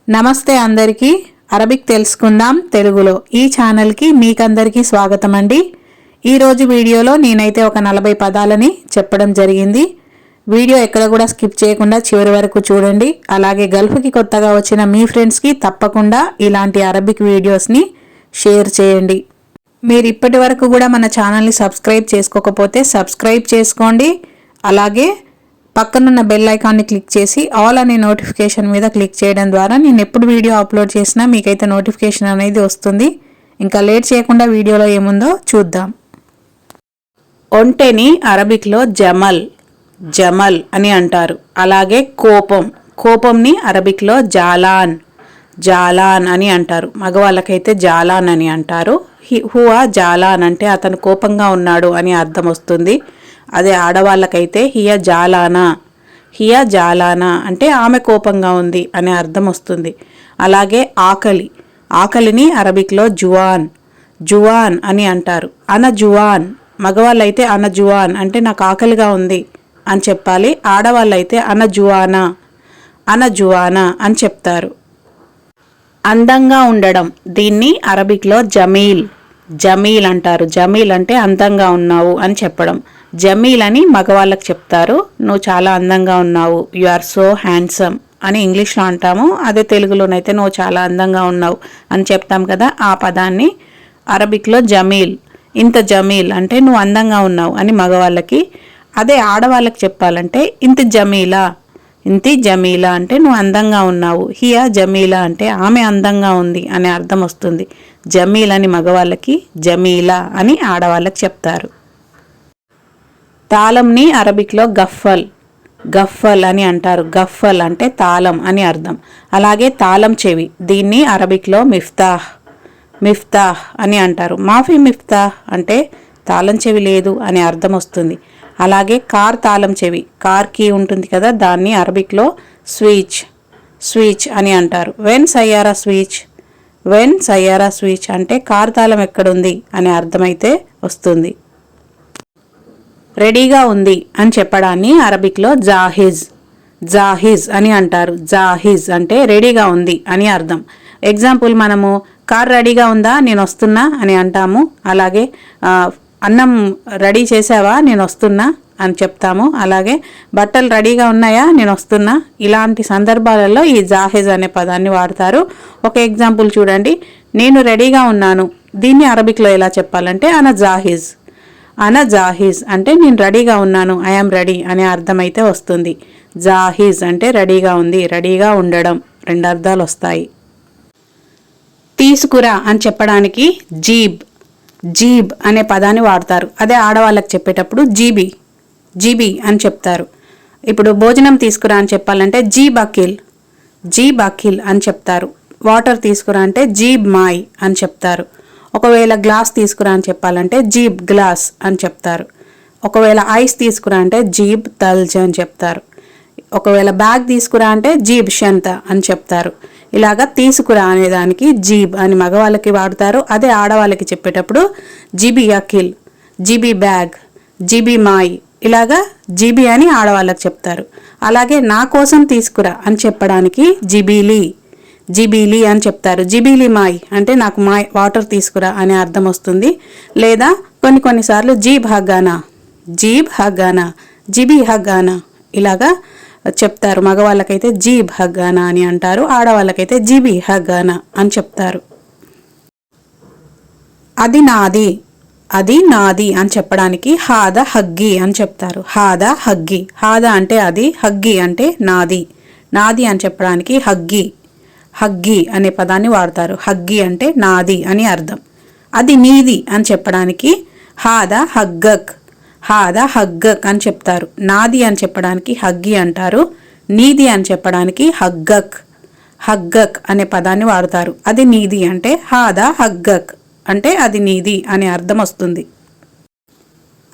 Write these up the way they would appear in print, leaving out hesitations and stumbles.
నమస్తే అందరికీ. అరబిక్ తెలుసుకుందాం తెలుగులో ఈ ఛానల్కి మీకందరికీ స్వాగతం అండి. ఈరోజు వీడియోలో నేనైతే ఒక 40 పదాలని చెప్పడం జరిగింది. వీడియో ఎక్కడ కూడా స్కిప్ చేయకుండా చివరి వరకు చూడండి. అలాగే గల్ఫ్కి కొత్తగా వచ్చిన మీ ఫ్రెండ్స్కి తప్పకుండా ఇలాంటి అరబిక్ వీడియోస్ని షేర్ చేయండి. మీరు ఇప్పటి వరకు కూడా మన ఛానల్ని సబ్స్క్రైబ్ చేసుకోకపోతే సబ్స్క్రైబ్ చేసుకోండి. అలాగే పక్కనున్న బెల్ ఐకాన్ని క్లిక్ చేసి ఆల్ అనే నోటిఫికేషన్ మీద క్లిక్ చేయడం ద్వారా నేను ఎప్పుడు వీడియో అప్లోడ్ చేసినా మీకైతే నోటిఫికేషన్ అనేది వస్తుంది. ఇంకా లేట్ చేయకుండా వీడియోలో ఏముందో చూద్దాం. ఒంటెని అరబిక్లో జమల్ జమల్ అని అంటారు. అలాగే కోపంని అరబిక్లో జాలాన్ జాలాన్ అని అంటారు. మగవాళ్ళకైతే జాలాన్ అని అంటారు. హువా జాలాన్ అంటే అతను కోపంగా ఉన్నాడు అని అర్థం వస్తుంది. అదే ఆడవాళ్ళకైతే హియా జాలానా అంటే ఆమె కోపంగా ఉంది అనే అర్థం వస్తుంది. అలాగే ఆకలిని అరబిక్లో జువాన్ అని అంటారు. జువాన్ మగవాళ్ళైతే జువాన్ అంటే నాకు ఆకలిగా ఉంది అని చెప్పాలి. ఆడవాళ్ళైతే జువానా అని చెప్తారు. అందంగా ఉండడం దీన్ని అరబిక్లో జమీల్ అంటారు. జమీల్ అంటే అందంగా ఉన్నావు అని చెప్పడం. జమీల్ అని మగవాళ్ళకి చెప్తారు. నువ్వు చాలా అందంగా ఉన్నావు, యు ఆర్ సో హ్యాండ్సమ్ అని ఇంగ్లీష్లో అంటాము. అదే తెలుగులోనైతే నువ్వు చాలా అందంగా ఉన్నావు అని చెప్తాం కదా, ఆ పదాన్ని అరబిక్లో ఇంత జమీల్ అంటే నువ్వు అందంగా ఉన్నావు అని మగవాళ్ళకి. అదే ఆడవాళ్ళకి చెప్పాలంటే ఇంతి జమీలా అంటే నువ్వు అందంగా ఉన్నావు. హియా జమీలా అంటే ఆమె అందంగా ఉంది అనే అర్థం వస్తుంది. జమీల్ అని మగవాళ్ళకి, జమీలా అని ఆడవాళ్ళకి చెప్తారు. తాళంని అరబిక్లో గఫ్ఫల్ అని అంటారు. గఫ్ఫల్ అంటే తాళం అని అర్థం. అలాగే తాళం చెవి దీన్ని అరబిక్లో మిఫ్తాహ్ అని అంటారు. మాఫీ మిఫ్తాహ్ అంటే తాళం చెవి లేదు అనే అర్థం వస్తుంది. అలాగే కార్ తాళం చెవి, కార్ కీ ఉంటుంది కదా, దాన్ని అరబిక్లో స్విచ్ అని అంటారు. వెన్ సయ్యారా స్విచ్ అంటే కార్ తాళం ఎక్కడుంది అనే అర్థమైతే వస్తుంది. రెడీగా ఉంది అని చెప్పడాన్ని అరబిక్లో జాహిజ్ అని అంటారు. జాహిజ్ అంటే రెడీగా ఉంది అని అర్థం. ఎగ్జాంపుల్, మనము కార్ రెడీగా ఉందా, నేను వస్తున్నా అని అంటాము. అలాగే అన్నం రెడీ చేసావా, నేను వస్తున్నా అని చెప్తాము. అలాగే బట్టలు రెడీగా ఉన్నాయా, నేను వస్తున్నా. ఇలాంటి సందర్భాలలో ఈ జాహిజ్ అనే పదాన్ని వాడతారు. ఒక ఎగ్జాంపుల్ చూడండి. నేను రెడీగా ఉన్నాను దీన్ని అరబిక్లో ఎలా చెప్పాలంటే జాహిజ్ అంటే నేను రెడీగా ఉన్నాను, ఐఎమ్ రెడీ అనే అర్థమైతే వస్తుంది. జాహిజ్ అంటే రెడీగా ఉంది, రెడీగా ఉండడం, 2 అర్థాలు వస్తాయి. తీసుకురా అని చెప్పడానికి జీబ్ అనే పదాన్ని వాడతారు. అదే ఆడవాళ్ళకి చెప్పేటప్పుడు జీబీ అని చెప్తారు. ఇప్పుడు భోజనం తీసుకురా అని చెప్పాలంటే జీబ్ అఖిల్ అని చెప్తారు. వాటర్ తీసుకురా అంటే జీబ్ మాయ్ అని చెప్తారు. ఒకవేళ గ్లాస్ తీసుకురా అని చెప్పాలంటే జీబ్ గ్లాస్ అని చెప్తారు. ఒకవేళ ఐస్ తీసుకురా అంటే జీబ్ తల్జ్ అని చెప్తారు. ఒకవేళ బ్యాగ్ తీసుకురా అంటే జీబ్ షంత అని చెప్తారు. ఇలాగా తీసుకురా అనేదానికి జీబ్ అని మగవాళ్ళకి వాడతారు. అదే ఆడవాళ్ళకి చెప్పేటప్పుడు జీబీ అఖిల్, జీబీ బ్యాగ్, జీబీ మాయ్, ఇలాగా జీబీ అని ఆడవాళ్ళకి చెప్తారు. అలాగే నా కోసం తీసుకురా అని చెప్పడానికి జిబీలీ అని చెప్తారు. జిబీలీ మాయ్ అంటే నాకు వాటర్ తీసుకురా అనే అర్థం వస్తుంది. లేదా కొన్నిసార్లు జీబీ హగ్గానా ఇలాగా చెప్తారు. మగవాళ్ళకైతే జీబ్ హగ్గానా అని అంటారు, ఆడవాళ్ళకైతే జీబీ హగ్గానా అని చెప్తారు. అది నాది అని చెప్పడానికి హాదా హగ్గీ అని చెప్తారు. హాదా అంటే అది, హగ్గీ అంటే నాది అని చెప్పడానికి హగ్గీ అనే పదాన్ని వాడతారు. హగ్గీ అంటే నాది అని అర్థం. అది నీది అని చెప్పడానికి హాదా హగ్గక్ అని చెప్తారు. నాది అని చెప్పడానికి హగ్గీ అంటారు. నీది అని చెప్పడానికి హగ్గక్ అనే పదాన్ని వాడతారు. అది నీది అంటే హాదా హగ్గక్ అంటే అది నీది అనే అర్థం వస్తుంది.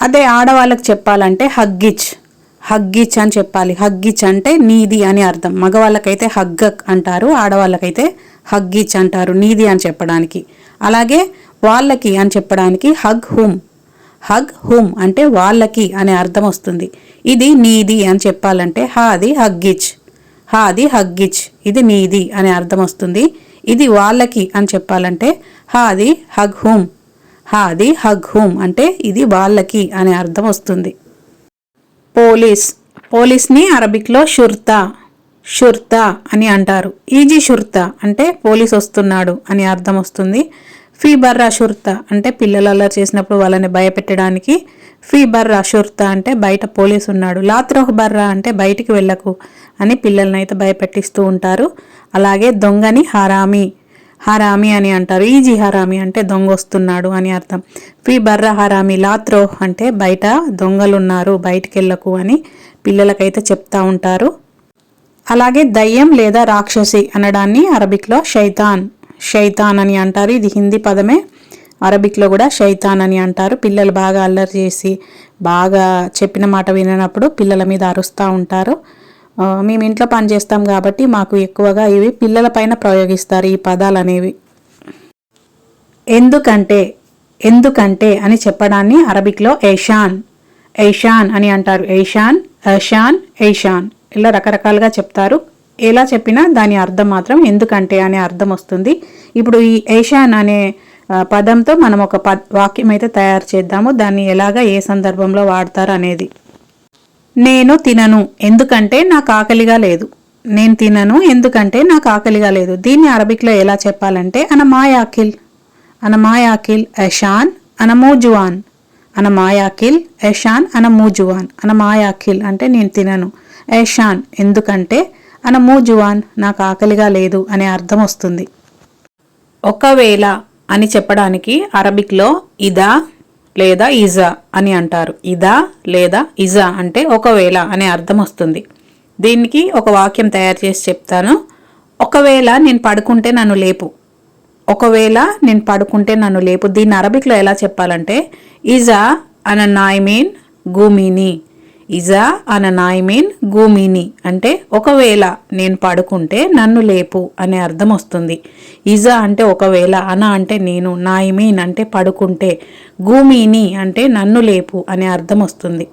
అదే ఆడవాళ్ళకి చెప్పాలంటే హగ్గిచ్ అని చెప్పాలి. హగ్గిచ్ అంటే నీది అని అర్థం. మగవాళ్ళకైతే హగ్గక్ అంటారు, ఆడవాళ్ళకైతే హగ్గిచ్ అంటారు నీది అని చెప్పడానికి. అలాగే వాళ్ళకి అని చెప్పడానికి హగ్ హుమ్ అంటే వాళ్ళకి అనే అర్థం వస్తుంది. ఇది నీది అని చెప్పాలంటే హాది హాది హగ్గిచ్, ఇది నీది అనే అర్థం వస్తుంది. ఇది వాళ్ళకి అని చెప్పాలంటే హాది హగ్ హూమ్, హాది హగ్ హూమ్ అంటే ఇది వాళ్ళకి అనే అర్థం వస్తుంది. పోలీస్, పోలీస్ని అరబిక్లో షుర్తా, షుర్తా అని అంటారు. ఈజీ షుర్తా అంటే పోలీస్ వస్తున్నాడు అని అర్థం వస్తుంది. ఫీ బర్రా షుర్తా అంటే పిల్లలు అల్లరి చేసినప్పుడు వాళ్ళని భయపెట్టడానికి ఫీ బర్రా షుర్తా అంటే బయట పోలీసు ఉన్నాడు. లాత్రోహ్ బర్రా అంటే బయటికి వెళ్ళకు అని పిల్లల్ని అయితే భయపెట్టిస్తూ ఉంటారు. అలాగే దొంగని హరామీ, హరామీ అని అంటారు. ఈజీ హరామీ అంటే దొంగ వస్తున్నాడు అని అర్థం. ఫీ బర్రా హరామీ లాత్రోహ్ అంటే బయట దొంగలున్నారు బయటికి వెళ్ళకు అని పిల్లలకైతే చెప్తా ఉంటారు. అలాగే దయ్యం లేదా రాక్షసి అనడాన్ని అరబిక్లో షైతాన్, షైతాన్ అని అంటారు. ఇది హిందీ పదమే, అరబిక్లో కూడా షైతాన్ అని అంటారు. పిల్లలు బాగా అల్లరి చేసి బాగా చెప్పిన మాట విననప్పుడు పిల్లల మీద అరుస్తూ ఉంటారు. మేము ఇంట్లో పని చేస్తాం కాబట్టి మాకు ఎక్కువగా ఇవి పిల్లల పైన ప్రయోగిస్తారు ఈ పదాలు అనేవి. ఎందుకంటే, ఎందుకంటే అని చెప్పడాన్ని అరబిక్లో ఏషాన్, ఏషాన్ అని అంటారు. ఏషాన్, ఏషాన్, ఏషాన్ ఇలా రకరకాలుగా చెప్తారు. ఎలా చెప్పినా దాని అర్థం మాత్రం ఎందుకంటే అనే అర్థం వస్తుంది. ఇప్పుడు ఈ ఏషాన్ అనే పదంతో మనం ఒక వాక్యం అయితే తయారు చేద్దాము. దాన్ని ఎలాగా ఏ సందర్భంలో వాడతారు అనేది. నేను తినను ఎందుకంటే నాకు ఆకలిగా లేదు. నేను తినను ఎందుకంటే నాకు ఆకలిగా లేదు. దీన్ని అరబిక్లో ఎలా చెప్పాలంటే అనమాయాకిల్, అనమాయాకిల్ ఎషాన్ అనమూజువాన్, అనమాయాకిల్ ఎషాన్ అనమూజువాన్. అనమాయాకిల్ అంటే నేను తినను, ఏషాన్ ఎందుకంటే, అనమూజువాన్ నాకు ఆకలిగా లేదు అనే అర్థం వస్తుంది. ఒకవేళ అని చెప్పడానికి అరబిక్లో ఇదా లేదా ఇజా అని అంటారు. ఇదా లేదా ఇజా అంటే ఒకవేళ అనే అర్థం వస్తుంది. దీనికి ఒక వాక్యం తయారు చేసి చెప్తాను. ఒకవేళ నేను పడుకుంటే నన్ను లేపు, ఒకవేళ నేను పడుకుంటే నన్ను లేపు. దీన్ని అరబిక్లో ఎలా చెప్పాలంటే ఇజా అన నాయమీన్ గూమిని, ఇజా అన నాయమీన్ గూమిని అంటే ఒకవేళ నేను పడుకుంటే నన్ను లేపు అనే అర్థం వస్తుంది. ఇజా అంటే ఒకవేళ, అన అంటే నేను, నాయమీన్ అంటే పడుకుంటే, గూమిని అంటే నన్ను లేపు అనే అర్థం వస్తుంది.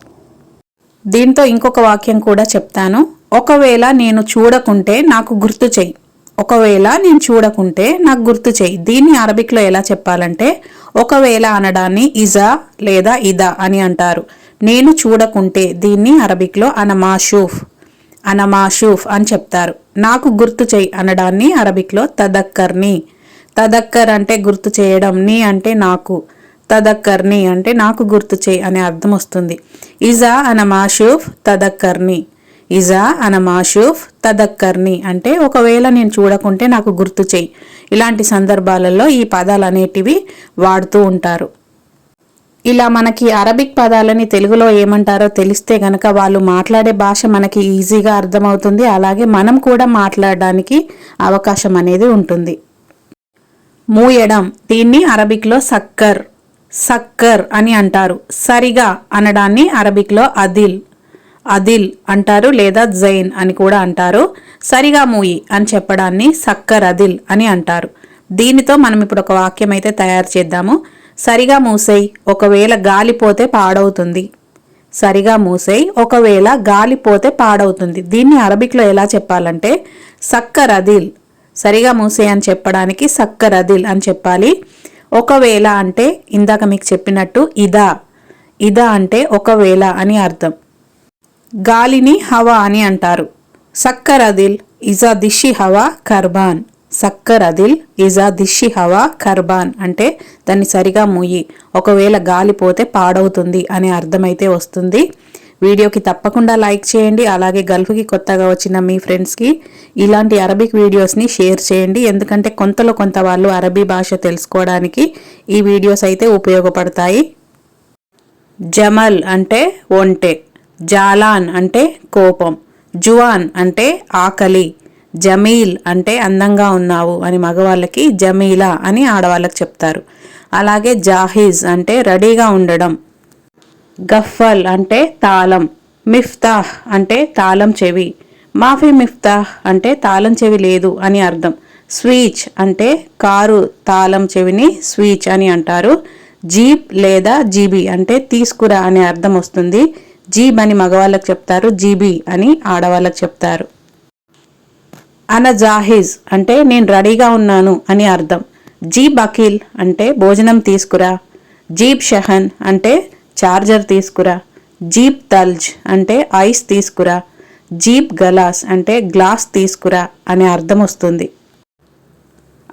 దీంతో ఇంకొక వాక్యం కూడా చెప్తాను. ఒకవేళ నేను చూడకుంటే నాకు గుర్తు చెయ్యి, ఒకవేళ నేను చూడకుంటే నాకు గుర్తు చెయ్యి. దీన్ని అరబిక్లో ఎలా చెప్పాలంటే ఒకవేళ అనడాన్ని ఇజా లేదా ఇదా అని అంటారు. నేను చూడకుంటే దీన్ని అరబిక్లో అనమాషూఫ్, అనమాషూఫ్ అని చెప్తారు. నాకు గుర్తు చెయ్యి అనడాన్ని అరబిక్లో తదక్కర్ని, తదక్కర్ అంటే గుర్తు చేయడం, నీ అంటే నాకు, తదక్కర్ని అంటే నాకు గుర్తు చేయి అనే అర్థం వస్తుంది. ఇజా అనమాషూఫ్ తదక్కర్ని, ఇజా అనమాషూఫ్ తదక్కర్ని అంటే ఒకవేళ నేను చూడకుంటే నాకు గుర్తు చేయి. ఇలాంటి సందర్భాలలో ఈ పదాలు అనేటివి వాడుతూ ఉంటారు. ఇలా మనకి అరబిక్ పదాలని తెలుగులో ఏమంటారో తెలిస్తే గనక వాళ్ళు మాట్లాడే భాష మనకి ఈజీగా అర్థమవుతుంది. అలాగే మనం కూడా మాట్లాడడానికి అవకాశం అనేది ఉంటుంది. మూయడం, దీన్ని అరబిక్లో సక్కర్, సక్కర్ అని అంటారు. సరిగా అనడాన్ని అరబిక్లో అదిల్, అదిల్ అంటారు లేదా జైన్ అని కూడా అంటారు. సరిగా మూయి అని చెప్పడాన్ని సక్కర్ అదిల్ అని అంటారు. దీనితో మనం ఇప్పుడు ఒక వాక్యం అయితే తయారు చేద్దాము. సరిగా మూసేయి, ఒకవేళ గాలిపోతే పాడవుతుంది. సరిగా మూసేయి, ఒకవేళ గాలిపోతే పాడవుతుంది. దీన్ని అరబిక్లో ఎలా చెప్పాలంటే సక్కర్ అదిల్, సరిగా మూసేయి అని చెప్పడానికి సక్కర్ అదిల్ అని చెప్పాలి. ఒకవేళ అంటే ఇందాక మీకు చెప్పినట్టు ఇదా, ఇదా అంటే ఒకవేళ అని అర్థం. గాలిని హవా అని అంటారు. సక్కర్ అదిల్ ఇజా దిషి హవా కర్బాన్, సక్కర్ అదిల్ ఇజా దిషి హవా కర్బాన్ అంటే దాన్ని సరిగా మూయి, ఒకవేళ గాలిపోతే పాడవుతుంది అనే అర్థమైతే వస్తుంది. వీడియోకి తప్పకుండా లైక్ చేయండి. అలాగే గల్ఫ్కి కొత్తగా వచ్చిన మీ ఫ్రెండ్స్కి ఇలాంటి అరబిక్ వీడియోస్ని షేర్ చేయండి. ఎందుకంటే కొంతలో కొంత వాళ్ళు అరబీ భాష తెలుసుకోవడానికి ఈ వీడియోస్ అయితే ఉపయోగపడతాయి. జమల్ అంటే ఒంటె, జాలాన్ అంటే కోపం, జువాన్ అంటే ఆకలి, జమీల్ అంటే అందంగా ఉన్నావు అని మగవాళ్ళకి జమీలా అని ఆడవాళ్ళకి చెప్తారు. అలాగే జాహిజ్ అంటే రెడీగా ఉండడం, గఫల్ అంటే తాళం, మిఫ్తాహ్ అంటే తాళం చెవి, మాఫీ మిఫ్తాహ్ అంటే తాళం చెవి లేదు అని అర్థం. స్విచ్ అంటే కారు తాళం చెవిని స్విచ్ అని అంటారు. జీప్ లేదా జీబీ అంటే తీసుకురా అనే అర్థం వస్తుంది. జీబ్ అని మగవాళ్ళకి చెప్తారు, జీబీ అని ఆడవాళ్ళకి చెప్తారు. అన జాహిజ్ అంటే నేను రెడీగా ఉన్నాను అని అర్థం. జీబ్ అఖిల్ అంటే భోజనం తీసుకురా. జీబ్ షహన్ అంటే చార్జర్ తీసుకురా. జీబ్ తల్జ్ అంటే ఐస్ తీసుకురా. జీబ్ గలాస్ అంటే గ్లాస్ తీసుకురా అనే అర్థం వస్తుంది.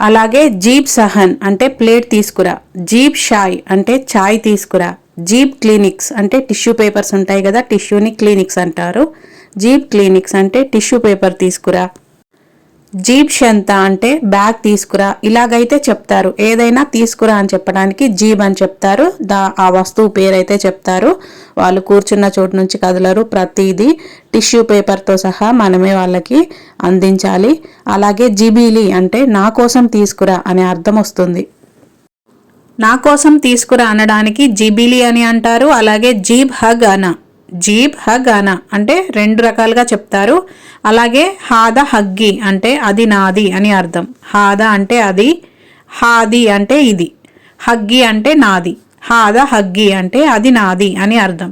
అలాగే జీబ్ సహన్ అంటే ప్లేట్ తీసుకురా. జీబ్ షాయ్ అంటే చాయ్ తీసుకురా. జీబ్ క్లినిక్స్ అంటే టిష్యూ పేపర్స్ ఉంటాయి కదా, టిష్యూని క్లినిక్స్ అంటారు. జీబ్ క్లినిక్స్ అంటే టిష్యూ పేపర్ తీసుకురా. జీబ్ షంతా అంటే బ్యాగ్ తీసుకురా. ఇలాగైతే చెప్తారు. ఏదైనా తీసుకురా అని చెప్పడానికి జీబ్ అని చెప్తారు. ఆ వస్తువు పేరైతే చెప్తారు. వాళ్ళు కూర్చున్న చోటు నుంచి కదలరు. ప్రతిదీ టిష్యూ పేపర్తో సహా మనమే వాళ్ళకి అందించాలి. అలాగే జిబీలి అంటే నా కోసం తీసుకురా అనే అర్థం వస్తుంది. నా కోసం తీసుకురా అనడానికి జిబీలి అని అంటారు. అలాగే జీబ్ హగ్ అనా, జీబ్ హగ్ అనా అంటే రెండు రకాలుగా చెప్తారు. అలాగే హాద హగ్గి అంటే అది నాది అని అర్థం. హాద అంటే అది, హాది అంటే ఇది, హగ్గి అంటే నాది. హాద హగ్గి అంటే అది నాది అని అర్థం.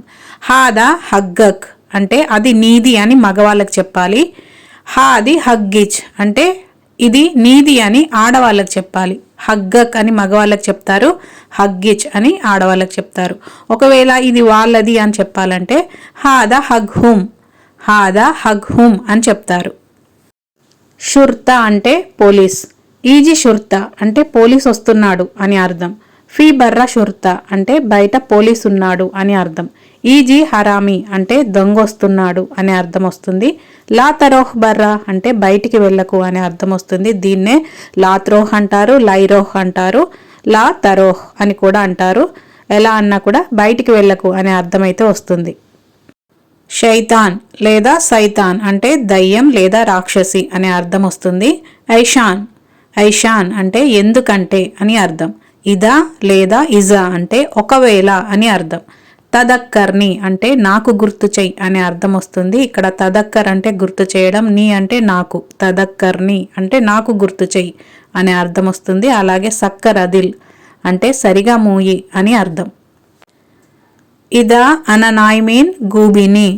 హాద హగ్గక్ అంటే అది నీది అని మగవాళ్ళకి చెప్పాలి. హాది హగ్గిచ్ అంటే ఇది నీది అని ఆడవాళ్ళకి చెప్పాలి. హగ్గక్ అని మగవాళ్ళకి చెప్తారు, హగ్గిచ్ అని ఆడవాళ్ళకి చెప్తారు. ఒకవేళ ఇది వాళ్ళది అని చెప్పాలంటే హాద హగ్ హుమ్, హాద హగ్ హుమ్ అని చెప్తారు. షుర్తా అంటే పోలీస్. ఈజీ షుర్తా అంటే పోలీస్ వస్తున్నాడు అని అర్థం. ఫీ బర్రా షుర్తా అంటే బయట పోలీస్ ఉన్నాడు అని అర్థం. ఈజీ హరామి అంటే దొంగ వస్తున్నాడు అనే అర్థం వస్తుంది. లా తరోహ్ బర్రా అంటే బయటికి వెళ్ళకు అనే అర్థం వస్తుంది. దీన్నే లాత్రోహ్ అంటారు, లైరోహ్ అంటారు, లా తరోహ్ అని కూడా అంటారు. ఎలా అన్నా కూడా బయటికి వెళ్ళకు అనే అర్థం అయితే వస్తుంది. షైతాన్ లేదా సైతాన్ అంటే దయ్యం లేదా రాక్షసి అనే అర్థం వస్తుంది. ఐషాన్, ఐషాన్ అంటే ఎందుకంటే అని అర్థం. ఇదా లేదా ఇజా అంటే ఒకవేళ అని అర్థం. తదక్కర్ని అంటే నాకు గుర్తు చెయ్యి అనే అర్థం వస్తుంది. ఇక్కడ తదక్కర్ అంటే గుర్తు చేయడం, నీ అంటే నాకు, తదక్కర్ని అంటే నాకు గుర్తు చెయ్యి అనే అర్థం వస్తుంది. అలాగే సక్కర్ అదిల్ అంటే సరిగా మూయి అని అర్థం. ఇదా అననాయ్మీన్ గూబిని,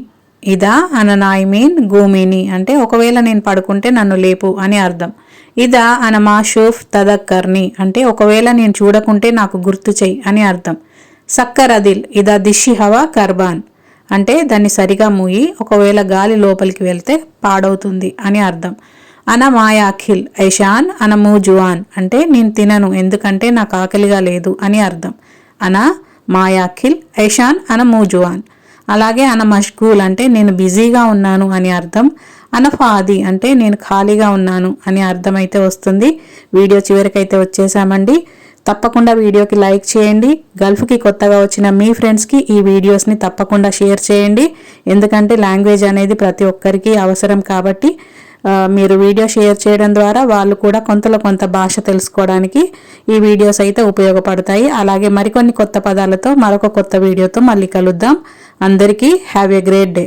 ఇదా అననాయ్మీన్ గూమిని అంటే ఒకవేళ నేను పడుకుంటే నన్ను లేపు అని అర్థం. ఇదా అనమాషూఫ్ తదక్కర్ని అంటే ఒకవేళ నేను చూడకుంటే నాకు గుర్తు చెయ్యి అని అర్థం. సక్కర్ అదిల్ ఇదా దిషి హవా కర్బాన్ అంటే దాన్ని సరిగా మూయి, ఒకవేళ గాలి లోపలికి వెళ్తే పాడవుతుంది అని అర్థం. అన మాయాఖిల్ ఐషాన్ అనమూ జువాన్ అంటే నేను తినను ఎందుకంటే నాకు ఆకలిగా లేదు అని అర్థం. అన మాయాఖిల్ ఐషాన్ అనమూ జువాన్. అలాగే అన మష్గూల్ అంటే నేను బిజీగా ఉన్నాను అని అర్థం. అనఫాది అంటే నేను ఖాళీగా ఉన్నాను అని అర్థం అయితే వస్తుంది. వీడియో చివరికైతే వచ్చేసామండి. తప్పకుండా వీడియోకి లైక్ చేయండి. గల్ఫ్కి కొత్తగా వచ్చిన మీ ఫ్రెండ్స్కి ఈ వీడియోస్ని తప్పకుండా షేర్ చేయండి. ఎందుకంటే లాంగ్వేజ్ అనేది ప్రతి ఒక్కరికి అవసరం కాబట్టి మీరు వీడియో షేర్ చేయడం ద్వారా వాళ్ళు కూడా కొంతలో కొంత భాష తెలుసుకోవడానికి ఈ వీడియోస్ అయితే ఉపయోగపడతాయి. అలాగే మరికొన్ని కొత్త పదాలతో మరొక కొత్త వీడియోతో మళ్ళీ కలుద్దాం. అందరికీ హ్యావ్ ఎ గ్రేట్ డే.